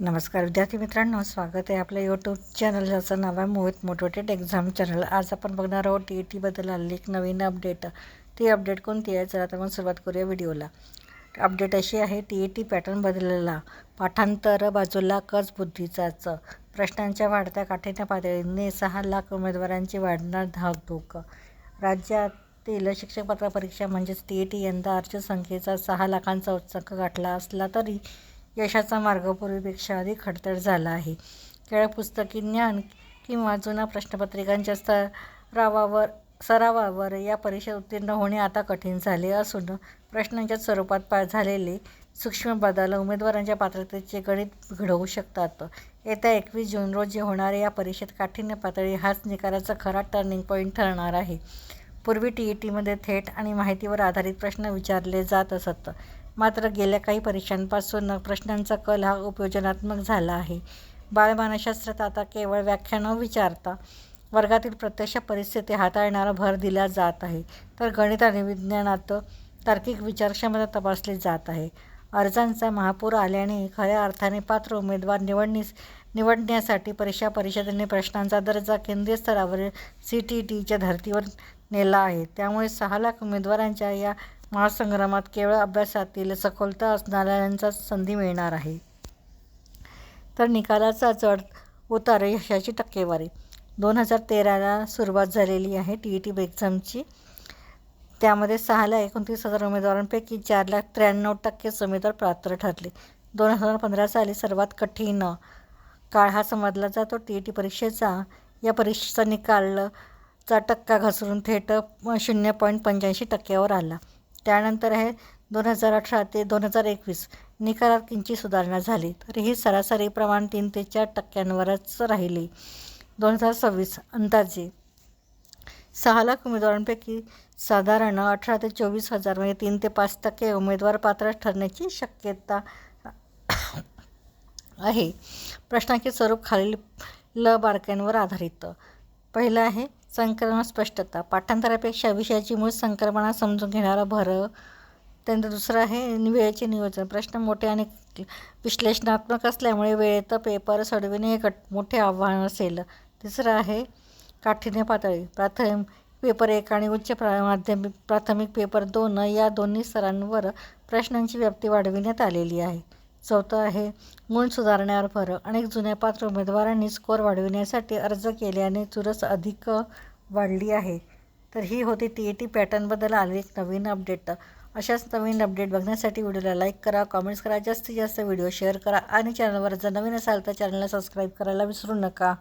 नमस्कार विद्यार्थी मित्रांनो, स्वागत आहे आपल्या यूट्यूब चॅनल ज्याचं नाव आहे मोहित मोटिवेटेड एक्झाम चॅनल। आज आपण बघणार आहोत TET बद्दल आलेली एक नवीन अपडेट। ती अपडेट कोणती आहे? चला तर मग सुरुवात करूया व्हिडिओला। अपडेट अशी आहे, TET पॅटर्न बदलला, पाठांतर बाजूला कच बुद्धीचाच, प्रश्नांच्या वाढत्या काठीण्य पातळीने 6 लाख उमेदवारांची वाढणार धाकधूक। राज्यातील शिक्षक पात्र परीक्षा म्हणजेच TET यंदा अर्जसंख्येचा 6 लाखांचा उच्चांक गाठला असला तरी यशाचा मार्ग पूर्वीपेक्षा अधिक खडतर झाला आहे। केवळ पुस्तकी ज्ञान किंवा जुना प्रश्नपत्रिकांच्या सरावावर या परीक्षेत उत्तीर्ण होणे आता कठीण झाले असून प्रश्नांच्या स्वरूपात झालेले सूक्ष्म बदल उमेदवारांच्या पात्रतेचे गणित घडवू शकतात। येत्या 21 जून रोजी होणाऱ्या या परीक्षेत काठिण्य पातळी हाच निकालाचा खरा टर्निंग पॉईंट ठरणार आहे। पूर्वी TETमध्ये थेट आणि माहितीवर आधारित प्रश्न विचारले जात असत, मात्र गेल्या काही परीक्षांपासून प्रश्नांचा कल हा उपयोजनात्मक झाला आहे। बालमानसशास्त्रात आता केवळ व्याख्या न विचारता वर्गातील प्रत्यक्ष परिस्थिती हाताळण्यावर भर दिला जात आहे, तर गणित आणि विज्ञानात तार्किक विचारक्षमता तपासली जात आहे। अर्जांचा महापूर आल्याने खऱ्या अर्थाने पात्र उमेदवार निवडण्यासाठी परीक्षा परिषदेने प्रश्नांचा दर्जा केंद्रीय स्तरावरील CTETच्या धर्तीवर नेला आहे। त्यामुळे 6 लाख उमेदवारांच्या या महासंग्रामात केवळ अभ्यासातील सखोलता असणाऱ्यांना संधी मिळणार आहे। तर निकालाचा चढ उतार, यशाची टक्केवारी। 2013ला सुरुवात झालेली आहे TET एक्झामची। त्यामध्ये 6,29,000 उमेदवारांपैकी 4,93% उमेदवार पात्र ठरले। 2015 साली सर्वात कठीण काळ हा समजला जातो TET परीक्षेचा। या परीक्षेचा निकालचा टक्का घसरून थेट 0.85% आला। त्यानंतर आहे 2018 ते 2021 निकालात किंचित सुधारणा झाली, तरीही सरासरी प्रमाण 3 ते 4%वरच राहिले। 2026 अंदाजे 6 लाख उमेदवारांपैकी साधारण 18 ते 24 हजार म्हणजे 3 ते 5% उमेदवार पात्र ठरण्याची शक्यता आहे। प्रश्नांचे स्वरूप खालील बारकाईंवर आधारित। पहिलं आहे संकल्पना स्पष्टता, पाठांतरापेक्षा विषयाची मूळ संकल्पना समजून घेणारा भर। त्यानंतर दुसरं आहे वेळेचे नियोजन, प्रश्न मोठे आणि विश्लेषणात्मक असल्यामुळे वेळेत पेपर सोडविणे हे मोठे आव्हान असेल। तिसरं आहे काठिण्य पातळी, प्राथमिक पेपर 1 आणि उच्च प्राथमिक पेपर 2 या दोन्ही स्तरांवर प्रश्नांची व्याप्ती वाढविण्यात आलेली आहे। चौथं आहे गुण सुधारण्यावर भर, अनेक जुन्या पात्र उमेदवारांनी स्कोअर वाढविण्यासाठी अर्ज केल्याने चुरस अधिक वाढली आहे। तर ही होती TET पॅटर्नबद्दल आलेली एक नवीन अपडेट। अशाच नवीन अपडेट बघण्यासाठी व्हिडिओला लाईक करा, कमेंट्स करा, जास्तीत जास्त व्हिडिओ शेअर करा आणि चॅनलवर जर नवीन असाल तर चॅनलला सबस्क्राईब करायला विसरू नका।